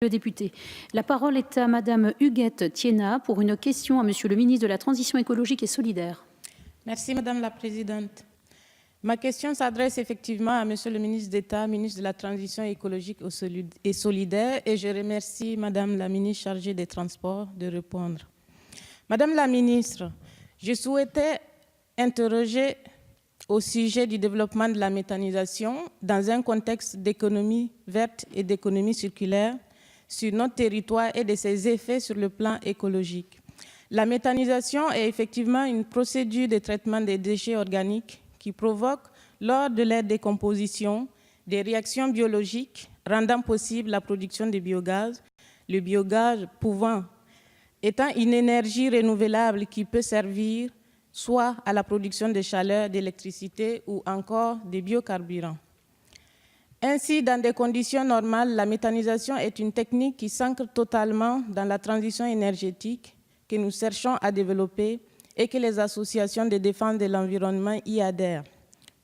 Le député. La parole est à Madame Huguette Thiénat pour une question à Monsieur le ministre de la Transition écologique et solidaire. Merci Madame la Présidente. Ma question s'adresse effectivement à Monsieur le ministre d'État, ministre de la Transition écologique et solidaire, et je remercie Madame la ministre chargée des Transports de répondre. Madame la ministre, je souhaitais interroger au sujet du développement de la méthanisation dans un contexte d'économie verte et d'économie circulaire sur notre territoire et de ses effets sur le plan écologique. La méthanisation est effectivement une procédure de traitement des déchets organiques qui provoque, lors de leur décomposition, des réactions biologiques rendant possible la production de biogaz, le biogaz étant une énergie renouvelable qui peut servir soit à la production de chaleur, d'électricité ou encore de biocarburants. Ainsi, dans des conditions normales, la méthanisation est une technique qui s'ancre totalement dans la transition énergétique que nous cherchons à développer et que les associations de défense de l'environnement y adhèrent.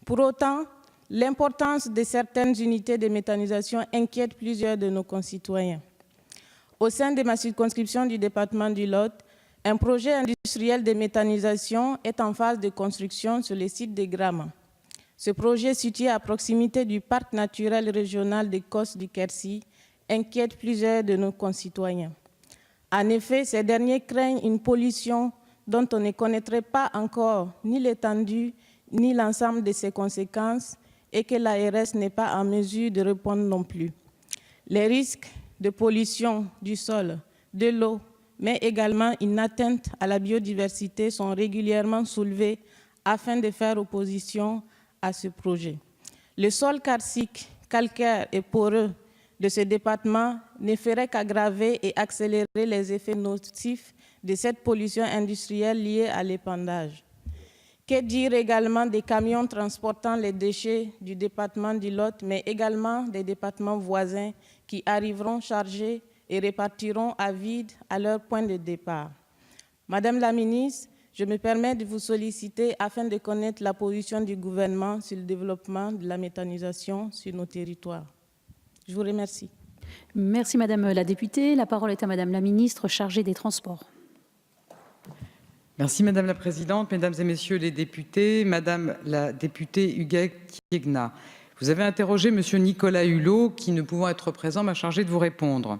Pour autant, l'importance de certaines unités de méthanisation inquiète plusieurs de nos concitoyens. Au sein de ma circonscription du département du Lot, un projet industriel de méthanisation est en phase de construction sur le site de Grama. Ce projet, situé à proximité du parc naturel régional des Cosses du Quercy, inquiète plusieurs de nos concitoyens. En effet, ces derniers craignent une pollution dont on ne connaîtrait pas encore ni l'étendue ni l'ensemble de ses conséquences et que l'ARS n'est pas en mesure de répondre non plus. Les risques de pollution du sol, de l'eau, mais également une atteinte à la biodiversité sont régulièrement soulevés afin de faire opposition à ce projet. Le sol karstique, calcaire et poreux de ce département ne ferait qu'aggraver et accélérer les effets nocifs de cette pollution industrielle liée à l'épandage. Que dire également des camions transportant les déchets du département du Lot, mais également des départements voisins qui arriveront chargés et repartiront à vide à leur point de départ. Madame la ministre, je me permets de vous solliciter afin de connaître la position du gouvernement sur le développement de la méthanisation sur nos territoires. Je vous remercie. Merci Madame la députée. La parole est à Madame la ministre chargée des Transports. Merci Madame la Présidente, Mesdames et Messieurs les députés, Madame la députée Huguette Thiénat. Vous avez interrogé Monsieur Nicolas Hulot, qui, ne pouvant être présent, m'a chargé de vous répondre.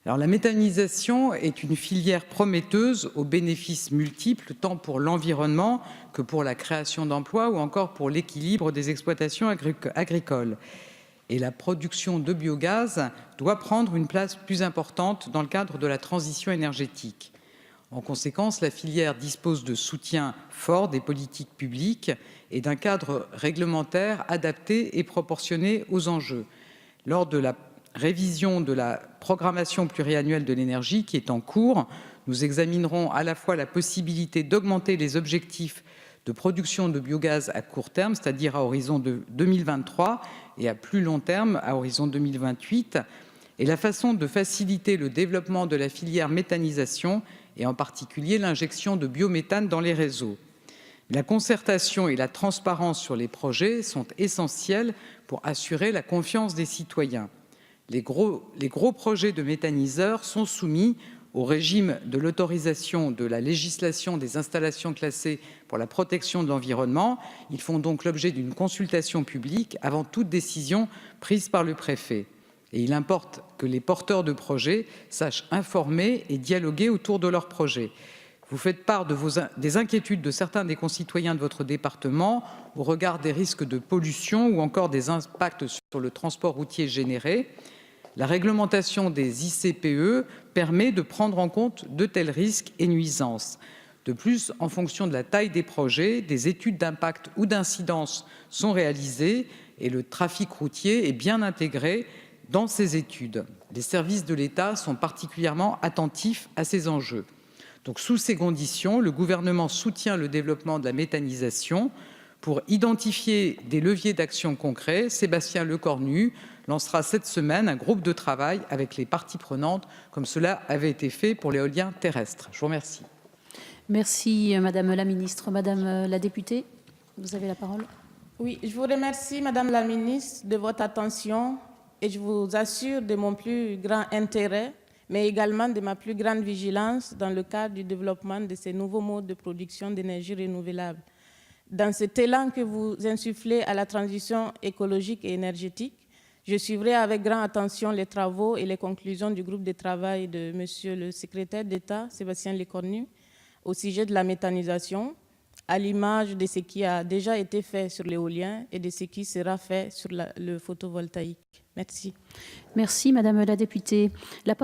Alors, la méthanisation est une filière prometteuse aux bénéfices multiples, tant pour l'environnement que pour la création d'emplois ou encore pour l'équilibre des exploitations agricoles. Et la production de biogaz doit prendre une place plus importante dans le cadre de la transition énergétique. En conséquence, la filière dispose de soutien fort des politiques publiques et d'un cadre réglementaire adapté et proportionné aux enjeux. Lors de la révision de la programmation pluriannuelle de l'énergie qui est en cours, nous examinerons à la fois la possibilité d'augmenter les objectifs de production de biogaz à court terme, c'est-à-dire à horizon de 2023, et à plus long terme, à horizon 2028, et la façon de faciliter le développement de la filière méthanisation, et en particulier l'injection de biométhane dans les réseaux. La concertation et la transparence sur les projets sont essentielles pour assurer la confiance des citoyens. Les gros projets de méthaniseurs sont soumis au régime de l'autorisation de la législation des installations classées pour la protection de l'environnement. Ils font donc l'objet d'une consultation publique avant toute décision prise par le préfet. Et il importe que les porteurs de projets sachent informer et dialoguer autour de leurs projets. Vous faites part des inquiétudes de certains des concitoyens de votre département au regard des risques de pollution ou encore des impacts sur le transport routier généré. La réglementation des ICPE permet de prendre en compte de tels risques et nuisances. De plus, en fonction de la taille des projets, des études d'impact ou d'incidence sont réalisées et le trafic routier est bien intégré dans ces études. Les services de l'État sont particulièrement attentifs à ces enjeux. Donc, sous ces conditions, le gouvernement soutient le développement de la méthanisation. Pour identifier des leviers d'action concrets, Sébastien Lecornu lancera cette semaine un groupe de travail avec les parties prenantes, comme cela avait été fait pour l'éolien terrestre. Je vous remercie. Merci Madame la ministre. Madame la députée, vous avez la parole. Oui, je vous remercie Madame la ministre de votre attention et je vous assure de mon plus grand intérêt, mais également de ma plus grande vigilance dans le cadre du développement de ces nouveaux modes de production d'énergie renouvelable. Dans cet élan que vous insufflez à la transition écologique et énergétique, je suivrai avec grande attention les travaux et les conclusions du groupe de travail de Monsieur le secrétaire d'État, Sébastien Lecornu, au sujet de la méthanisation, à l'image de ce qui a déjà été fait sur l'éolien et de ce qui sera fait sur le photovoltaïque. Merci. Merci, Madame la députée. La parole